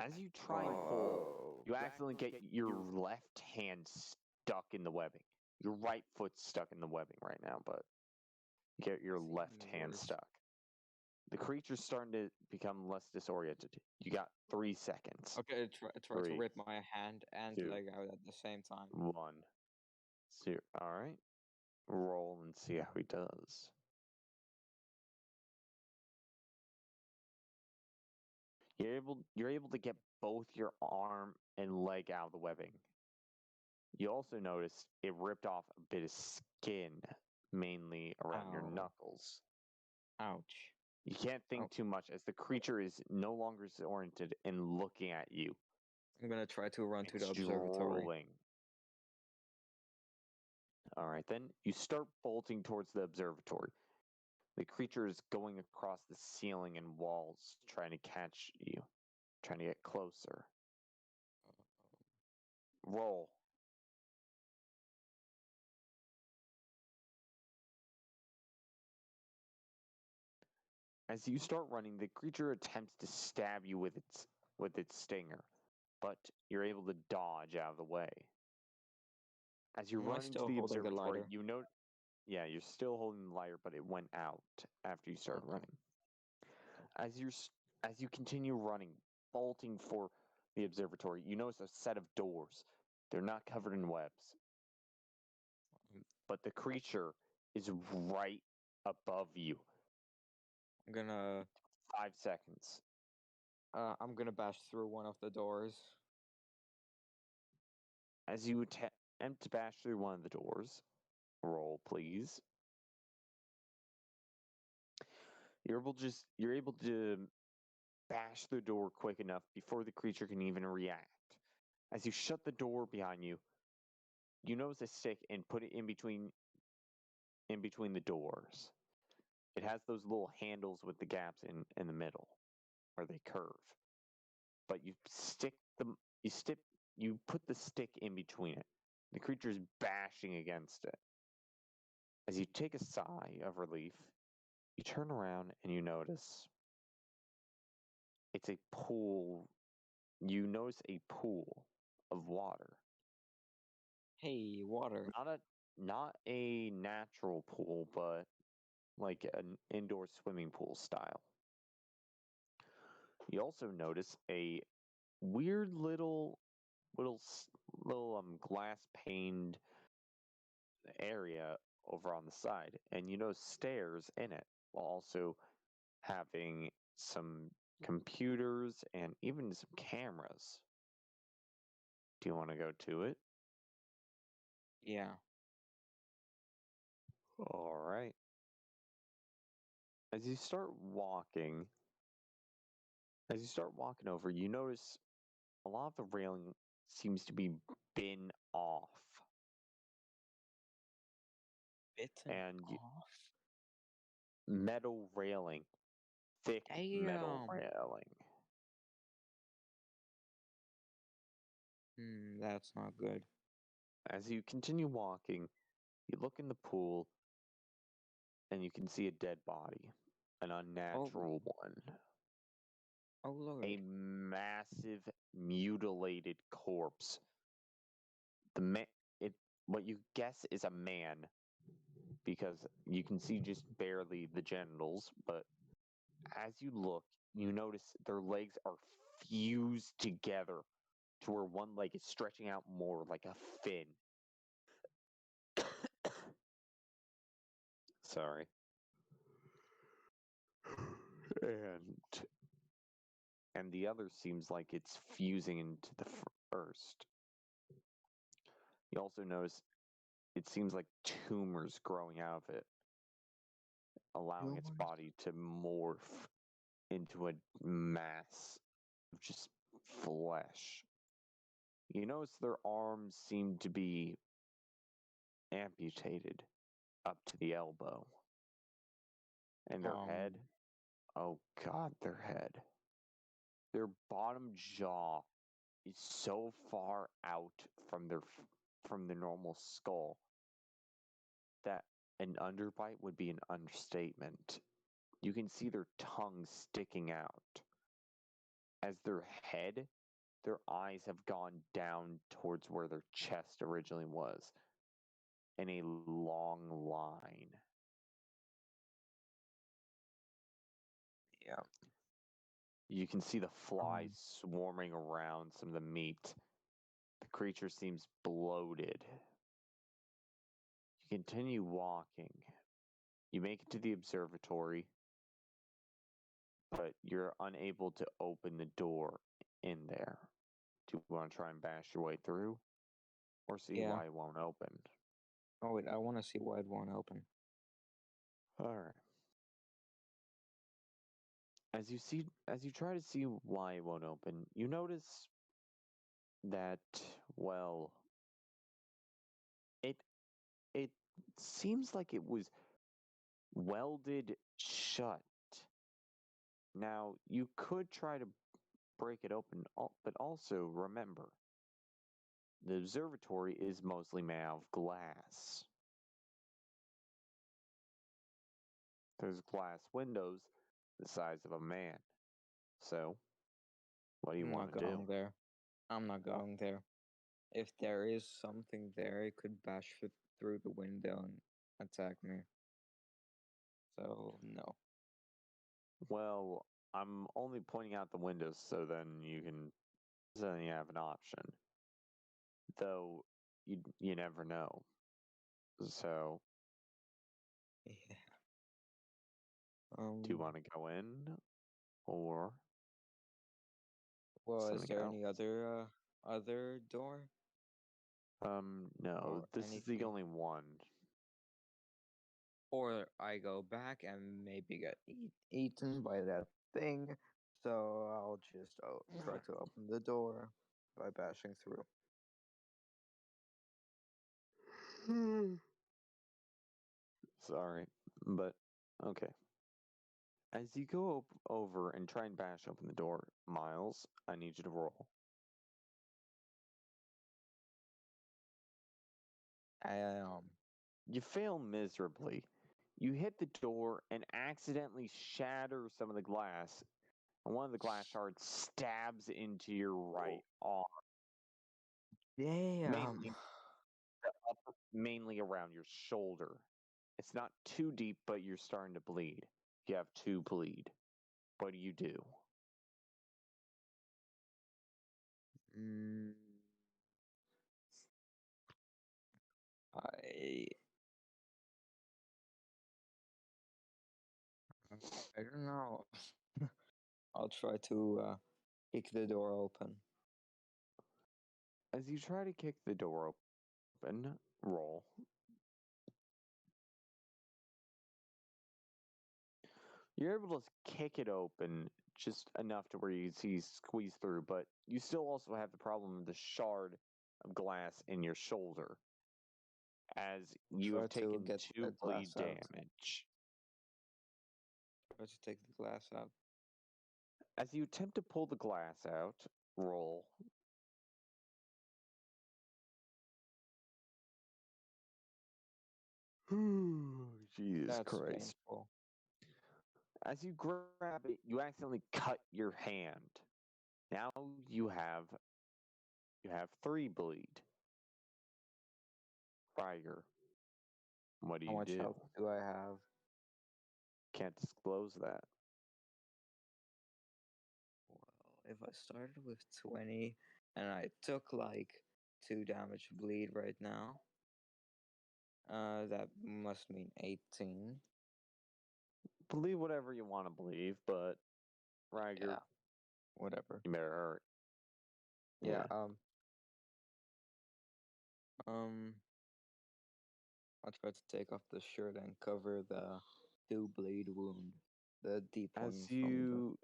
As you try and pull, Oh. you accidentally get your left hand stuck in the webbing. Your right foot's stuck in the webbing right now, but you get your It's left even hand worse. stuck. The creature's starting to become less disoriented. You got 3 seconds. Okay, try to 3, rip my hand and 2, leg out at the same time. 1, 0. All right. Roll and see how he does. You're able to get both your arm and leg out of the webbing. You also notice it ripped off a bit of skin, mainly around your Ow. knuckles. Ouch. You can't think too much as the creature is no longer disoriented and looking at you. I'm gonna try to run to It's the observatory. drooling. All right, then you start bolting towards the observatory. The creature is going across the ceiling and walls, trying to catch you, trying to get closer. Roll. As you start running, the creature attempts to stab you with its stinger, but you're able to dodge out of the way. As you're Am I running to still the holding the observatory, lighter? you know, yeah, you're still holding the lighter, but it went out after you started Okay. running. As you continue running, bolting for the observatory, you notice a set of doors. They're not covered in webs, but the creature is right above you. I'm gonna 5 seconds. I'm gonna bash through one of the doors. As you attempt to bash through one of the doors, roll please. You're able to bash the door quick enough before the creature can even react. As you shut the door behind you, you notice a stick and put it in between the doors. It has those little handles with the gaps in the middle where they curve. But you put the stick in between it. The creature is bashing against it. As you take a sigh of relief, you turn around and you notice it's a pool. You notice a pool of water. Hey, water. Not a natural pool, but like an indoor swimming pool style. You also notice a weird little glass paned area over on the side, and you know stairs in it, while also having some computers and even some cameras. Do you want to go to it? Yeah. All right. As you start walking, over, you notice a lot of the railing seems to be been off. Bitten And off. metal railing, thick metal Damn. railing. That's not good. As you continue walking, you look in the pool and you can see a dead body, an unnatural one. Oh Lord. A massive mutilated corpse. What you guess is a man, because you can see just barely the genitals, but as you look, you notice their legs are fused together to where one leg is stretching out more like a fin. Sorry. And the other seems like it's fusing into the first. You also notice it seems like tumors growing out of it, allowing its body to morph into a mass of just flesh. You notice their arms seem to be amputated up to the elbow. And their head, oh god, their head. Their bottom jaw is so far out from the normal skull that an underbite would be an understatement. You can see their tongue sticking out. as their eyes have gone down towards where their chest originally was in a long line. Yeah. You can see the flies swarming around some of the meat. The creature seems bloated. You continue walking. You make it to the observatory, but you're unable to open the door in there. Do you want to try and bash your way through? Or see Yeah. why it won't open? Oh wait, I want to see why it won't open. Alright. As you try to see why it won't open, you notice that, well, it it seems like it was welded shut. Now, you could try to break it open, but also remember, the observatory is mostly made out of glass. There's glass windows the size of a man. So, what do you I'm want not to do? going there. I'm not going there. If there is something there, it could bash through the window and attack me. So, no. Well, I'm only pointing out the windows so then you have an option. Though you never know. So, Yeah. do you want to go in or Well, is something there else? any other door No, or this is the anything? only one. Or I go back and maybe get eaten by that thing. So I'll just try to open the door by bashing through. Sorry, but okay. As you go over and try and bash open the door, Miles, I need you to roll. You fail miserably. You hit the door and accidentally shatter some of the glass, and one of the glass shards stabs into your right arm, Damn. mainly around your shoulder. It's not too deep, but you're starting to bleed. You have to bleed. What do you do? Mm, I I don't know. I'll try to kick the door open. As you try to kick the door open, roll. You're able to kick it open just enough to where you can see squeeze through, but you still also have the problem of the shard of glass in your shoulder, as you Try have to taken get 2 the bleed glass out. damage. Try to take the glass out. As you attempt to pull the glass out, roll. Jesus That's Christ. painful. As you grab it, you accidentally cut your hand. Now you have 3 bleed. Riger, what do How you much do? health do I have? Can't disclose that. Well, if I started with 20 and I took like 2 damage bleed right now, that must mean 18. Believe whatever you want to believe, but Riger, Yeah, whatever. you better hurt. Yeah, um, I'll try to take off the shirt and cover the 2 bleed wound, the deep As one from the. you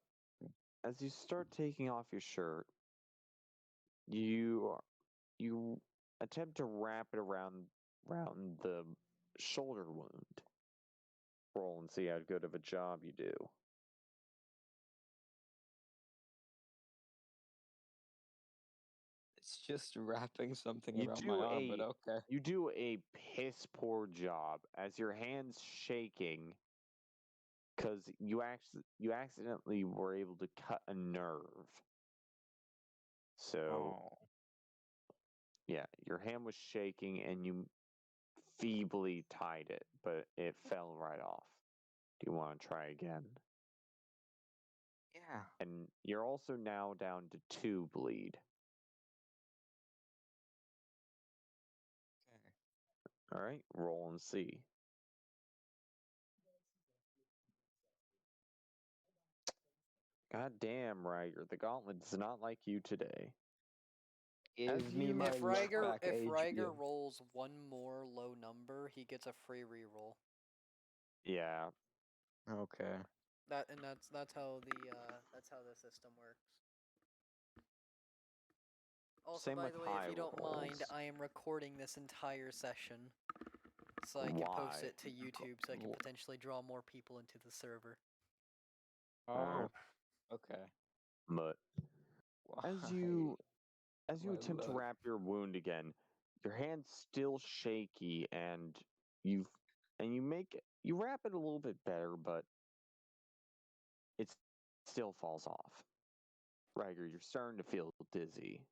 as you start taking off your shirt, you attempt to wrap it around the shoulder wound. Roll and see how good of a job you do. It's just wrapping something You around my do arm, but a okay. you do a piss poor job as your hands shaking because you accidentally were able to cut a nerve. So, Oh. yeah, your hand was shaking and you feebly tied it, but it fell right off. Do you want to try again? Yeah. And you're also now down to 2 bleed. Okay. All right, roll and see. God damn, Ryger, the Gauntlet does not like you today. Give me my If luck back, Ryger HBO. rolls one more low number, he gets a free reroll. Yeah. Okay. That's how the system works. Also, Same by with the way, high if you don't mind, rolls. I am recording this entire session, so I can post Why? it to YouTube, so I can potentially draw more people into the server. Oh. Okay. But as Why? you My attempt to luck. wrap your wound again, your hand's still shaky and you wrap it a little bit better, but it still falls off. Ryger, you're starting to feel dizzy.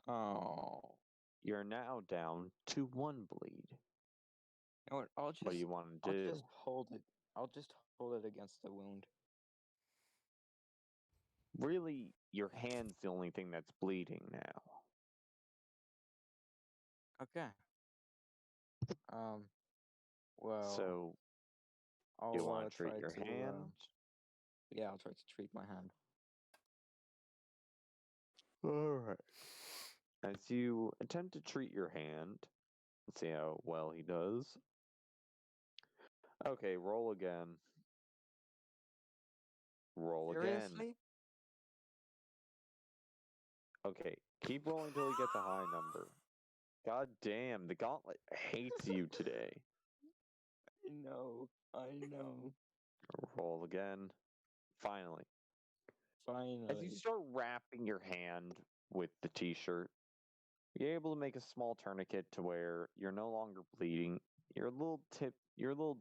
Oh. You're now down to 1 bleed. You know what? What do you want to I'll do? just hold it. I'll just hold it against the wound. Really, your hand's the only thing that's bleeding now. Okay. Well. So, I'll you want to treat try your to. hand? Yeah, I'll try to treat my hand. Alright. As you attempt to treat your hand, let's see how well he does. Okay, roll again. Roll again. Seriously? Okay, keep rolling until you get the high number. God damn, the Gauntlet hates you today. I know. Roll again. Finally. Finally. As you start wrapping your hand with the t-shirt, you're able to make a small tourniquet to where you're no longer bleeding. You're a little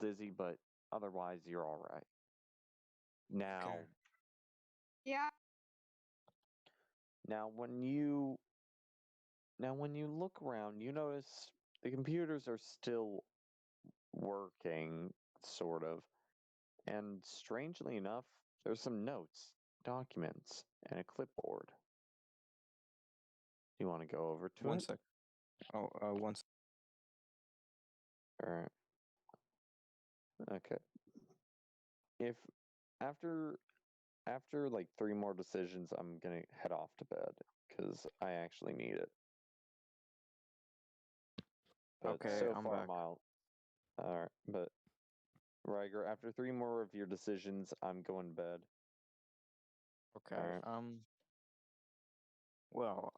dizzy, but otherwise you're all right. Now, Okay. Yeah. now when you look around, you notice the computers are still working, sort of. And strangely enough, there's some notes, documents, and a clipboard. You want to go over to One it? sec. Oh, one sec. All right. Okay. If after like 3 more decisions, I'm gonna head off to bed because I actually need it. But Okay, so I'm far, back. All right, but Ryger, after 3 more of your decisions, I'm going to bed. Okay. Alright. Well,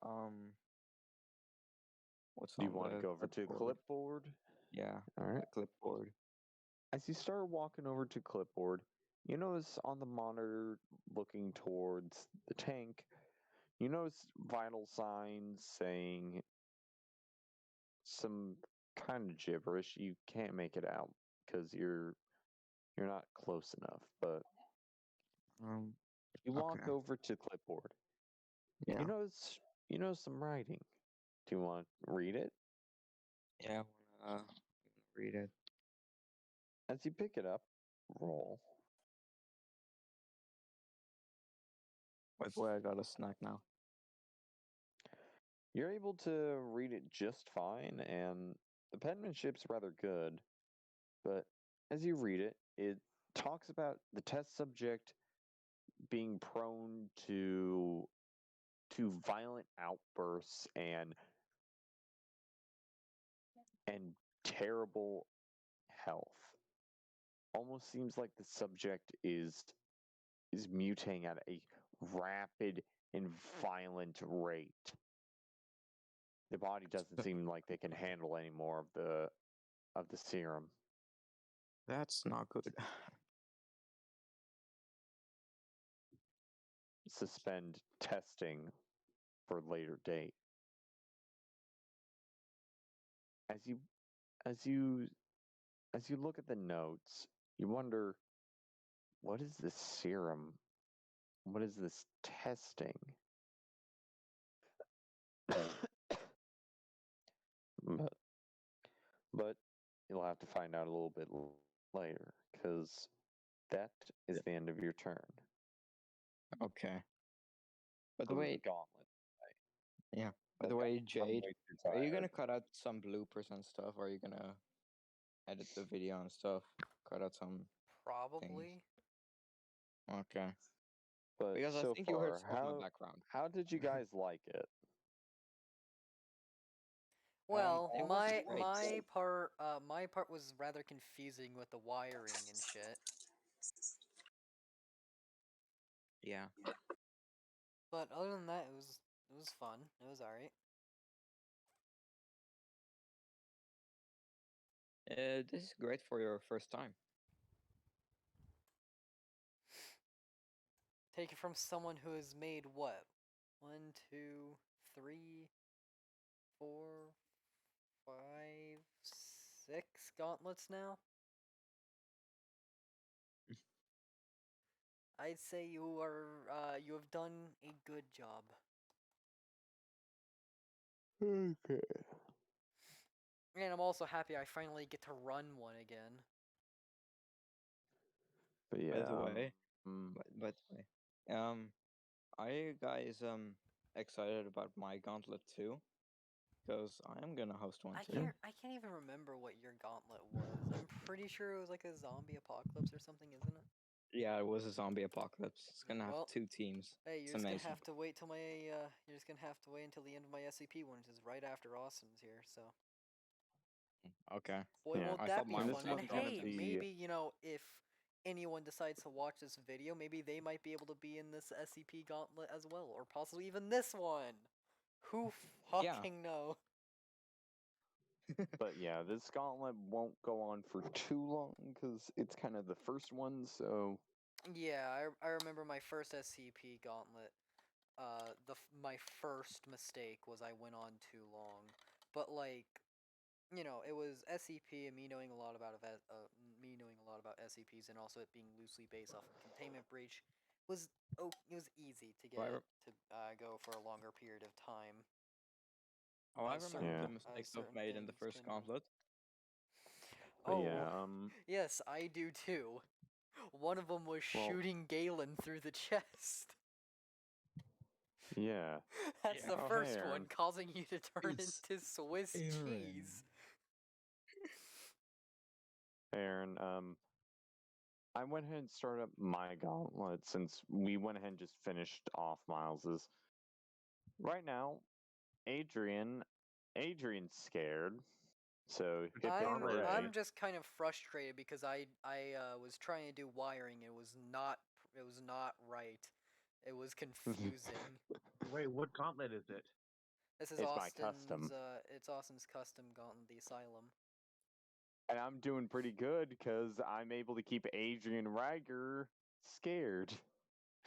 what's Do on you want to the go over to clipboard? clipboard? Yeah, All right. the clipboard. As you start walking over to clipboard, you notice on the monitor looking towards the tank, you notice vital signs saying some kind of gibberish. You can't make it out because you're not close enough, but you walk Okay. over to clipboard. Yeah. You notice some writing. Do you want to read it? Yeah, I wanna read it. As you pick it up, roll. By the way, I got a snack now. You're able to read it just fine, and the penmanship's rather good. But as you read it, it talks about the test subject being prone to violent outbursts and terrible health. Almost seems like the subject is mutating at a rapid and violent rate. The body doesn't seem like they can handle any more of the serum. That's not good. Suspend testing for later date. As you look at the notes, you wonder, what is this serum? What is this testing? you'll have to find out a little bit later, because that is the end of your turn. Okay. By the For way, Gauntlet. yeah. By the But way, I'm Jade, way too are you tired. gonna cut out some bloopers and stuff? Or are you gonna edit the video and stuff? Cut out some. Probably. Okay. But Because I so think you heard far, stuff in the background. how did you guys like it? Well, it was my great. my part was rather confusing with the wiring and shit. Yeah. But other than that, it was fun. It was alright. This is great for your first time. Take it from someone who has made what? 1, 2, 3, 4, 5, 6 gauntlets now? I'd say you have done a good job. Okay. And I'm also happy I finally get to run one again. But yeah. By the way, are you guys excited about my Gauntlet too? Because I am gonna host one too. I can't even remember what your gauntlet was. I'm pretty sure it was like a zombie apocalypse or something, isn't it? Yeah, it was a zombie apocalypse. It's gonna have Well, 2 teams. Hey, It's you're just amazing. gonna have to wait till you're just gonna have to wait until the end of my SCP one, which is right after Austin's here. So. Okay. Boy, Yeah, won't I that thought be mine fun? was And not gonna hey, be- maybe if anyone decides to watch this video, maybe they might be able to be in this SCP Gauntlet as well, or possibly even this one. Who fucking know? But yeah, this gauntlet won't go on for too long because it's kind of the first one. So Yeah, I remember my first SCP Gauntlet. My first mistake was I went on too long, but like, it was SCP and me knowing a lot about SCPs and also it being loosely based off of Containment Breach was it was easy to get to go for a longer period of time. Oh, I As remember Yeah. the mistakes I've certain made in the things first can- Gauntlet. but Oh, yeah, yes, I do too. One of them was Well- shooting Galen through the chest. yeah. That's Yeah. the Oh, first hey, one, Aaron. causing you to turn It's into Swiss cheese. Aaron, I went ahead and started up my gauntlet since we went ahead and just finished off Miles's. Right now, Adrian's scared. So hip hip hooray. I'm just kind of frustrated because I was trying to do wiring. It was not right. It was confusing. Wait, what gauntlet is it? This is It's my Austin's custom. it's Austin's custom Gauntlet, the Asylum. And I'm doing pretty good because I'm able to keep Adrian Riger scared.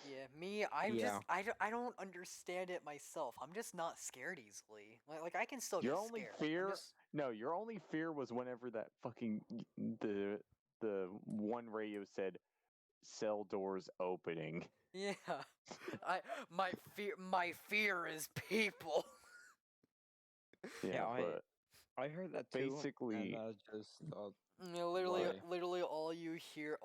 Yeah, me, I don't understand it myself. I'm just not scared easily. Like I can still Your get only scared. fear, no, your only fear was whenever that fucking the one radio said cell doors opening. Yeah. My fear is people. Yeah, but I heard that too. basically, and I just thought, Literally, why? all you hear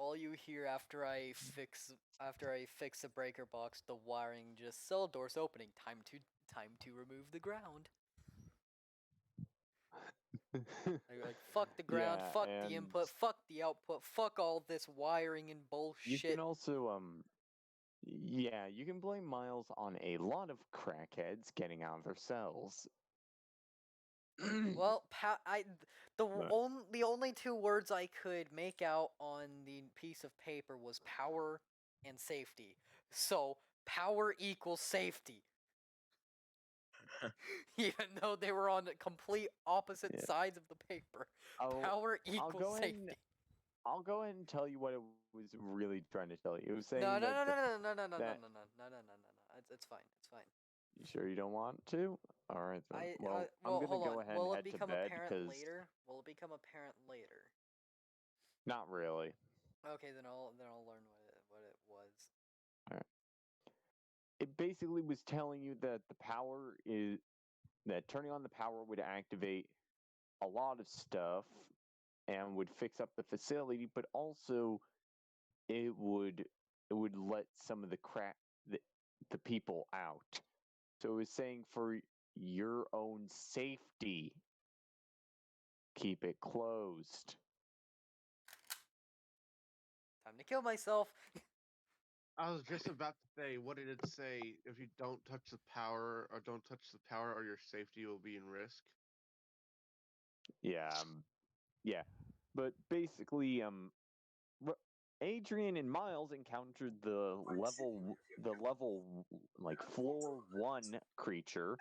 after I fix the breaker box, the wiring, just cell doors opening. Time to remove the ground. Like fuck the ground, yeah, fuck and the input, fuck the output, fuck all this wiring and bullshit. you can also yeah, you can blame Miles on a lot of crackheads getting out of their cells. Well, the only 2 words I could make out on the piece of paper was power and safety. So, power equals safety. Even though they were on the complete opposite sides of the paper. Power equals safety. I'll go ahead and tell you what it was really trying to tell you. It was saying No. It's fine. It's fine. You sure you don't want to? All right then. Well, I'm gonna hold go on. ahead Will and it head to become bed apparent because later? Will it become apparent later? not really. Okay, then I'll learn what it was. All right. It basically was telling you that that turning on the power would activate a lot of stuff, and would fix up the facility, but also it would let some of the people out. So it was saying for your own safety, keep it closed. Time to kill myself. I was just about to say, what did it say? If you don't touch the power, or your safety will be in risk. Yeah, yeah. But basically, Adrian and Miles encountered the level like floor 1 creature,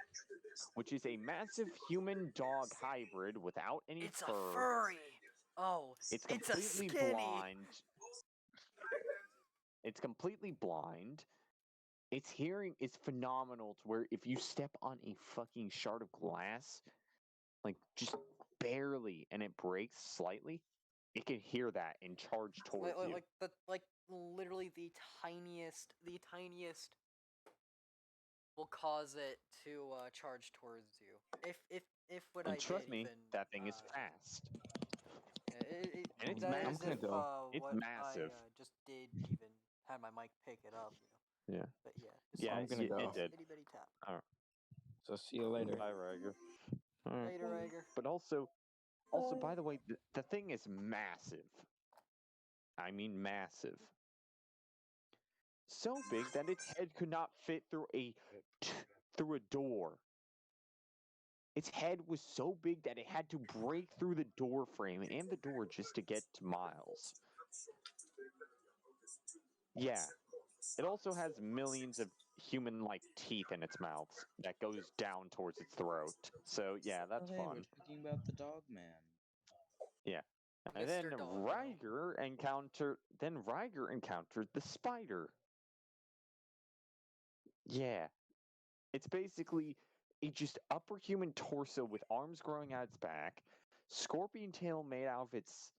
which is a massive human dog hybrid without any It's fur. a furry. Oh, It's it's a completely skinny. blind. It's completely blind. Its hearing is phenomenal to where if you step on a fucking shard of glass, like just barely, and it breaks slightly, it can hear that and charge towards you. Like literally the tiniest will cause it to charge towards you. If what And I trust did me, even that thing is fast. And it's that I'm is gonna if go. It's what massive. I just did even had my mic pick it up, Yeah. But yeah, just Yeah, I'm gonna go. it did. Itty bitty tap. Alright. So see you later. Bye, Riger. Alright. Later, Riger. But also, by the way, the thing is massive. I mean massive. So big that its head could not fit through a door. Its head was so big that it had to break through the door frame and the door just to get to Miles. Yeah. It also has millions of human-like teeth in its mouth that goes down towards its throat. So yeah, that's Hey, fun. we're talking about the dog man. Yeah. And Mr. then Doggo. Riger encountered the spider. Yeah. It's basically a just upper human torso with arms growing out its back, scorpion tail made out of its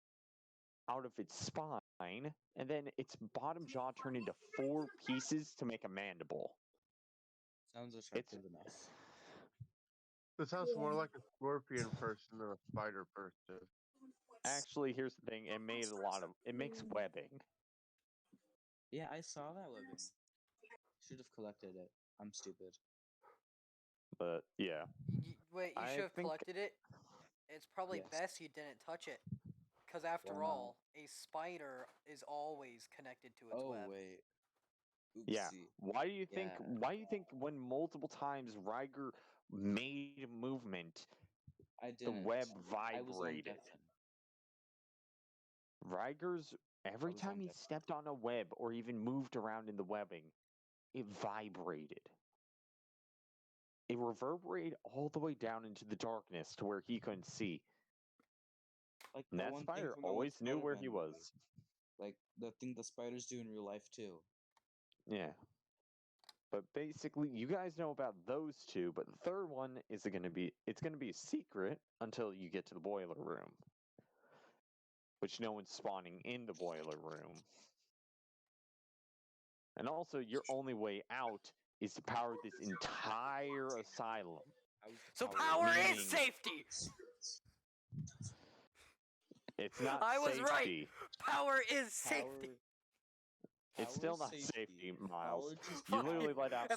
spine, and then its bottom jaw turned into 4 pieces to make a mandible. Sounds attractive enough. This sounds more like a scorpion person than a spider person. Actually, here's the thing: it makes webbing. Yeah, I saw that webbing. Should have collected it. I'm stupid. But yeah, Wait, you I should have think- collected it? It's probably Yes. best you didn't touch it. Because after Why not? all, a spider is always connected to its Oh web. wait. Oopsie. Yeah. Why do you think? Yeah. Why do you think when multiple times Riger made a movement, I the didn't. web I was on vibrated? deafen. Riger's every was time on he deafen. stepped on a web or even moved around in the webbing, it vibrated. It reverberated all the way down into the darkness to where he couldn't see. Like And the that one spider thing from the always knew where he Spider-Man was. movie. Like the thing the spiders do in real life too. Yeah. But basically, you guys know about those two, but the third one is going to be a secret until you get to the boiler room. Which no one's spawning in the boiler room. And also, your only way out is to power this entire asylum. So power is Meaning- safety! It's not I was safety. right. Power is safety. It's still not safety, Miles. Just You Fuck literally it. let out.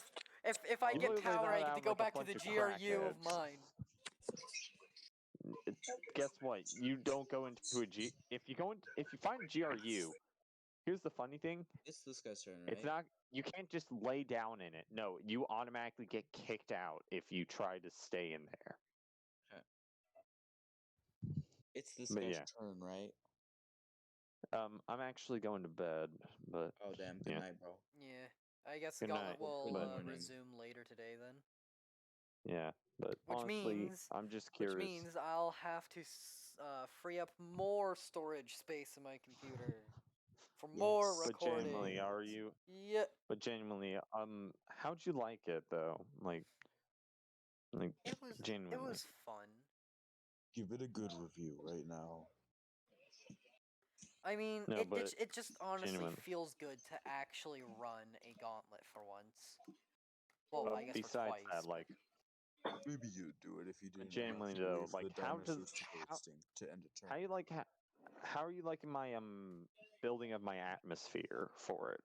If I You get literally let power, I get out to go like a back to bunch the of GRU of crackheads. mine. Guess what? You don't go into a G. If you find a GRU, here's the funny thing. It's this guy's turn, right? It's not. You can't just lay down in it. No, you automatically get kicked out if you try to stay in there. It's this But guy's yeah. turn, right? I'm actually going to bed, but Oh damn! Good Yeah. night, bro. Yeah. I guess Good Gauntlet night. will Good morning. resume later today then. yeah. But Which honestly, means- I'm just Which curious. means I'll have to free up more storage space in my computer. For more Yes. But recording. genuinely, are you? Yeah. But genuinely, how'd you like it though? Like It genuinely. was fun. Give it a good review right now. I mean, No, but it just honestly genuine. feels good to actually run a gauntlet for once. Well, I guess for Besides twice. that, like, Maybe you'd do it if you didn't genuinely have to though, wait for like the how dinosaurs does to go how extinct to end a turn. how you like how are you liking my building of my atmosphere for it?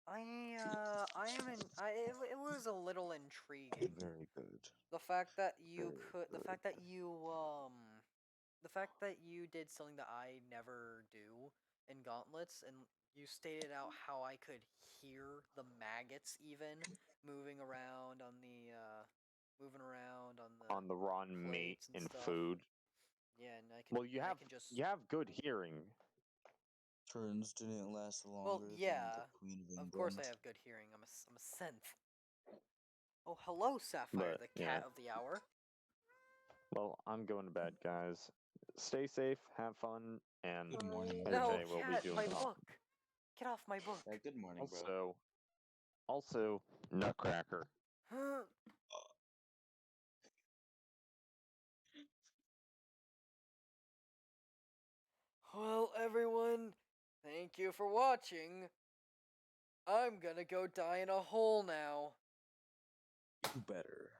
I am in. It was a little intriguing. Very good. The fact that you Very could, the good. fact that the fact that you did something that I never do in Gauntlets, and you stated out how I could hear the maggots even moving around on the Raw meat plates and and stuff. food. Yeah, and I can. Well, you and I have can just. good hearing. Turns didn't last longer Well, than yeah. the Queen of England. Of course, I have good hearing. I'm a synth. Oh, hello, Sapphire, But, the yeah. cat of the hour. Well, I'm going to bed, guys. Stay safe, have fun, and Good morning, later No, today we'll be cat, doing my the book. Get off my book. Yeah, good morning, bro. Also, Nutcracker. Well, everyone, thank you for watching. I'm gonna go die in a hole now. You better.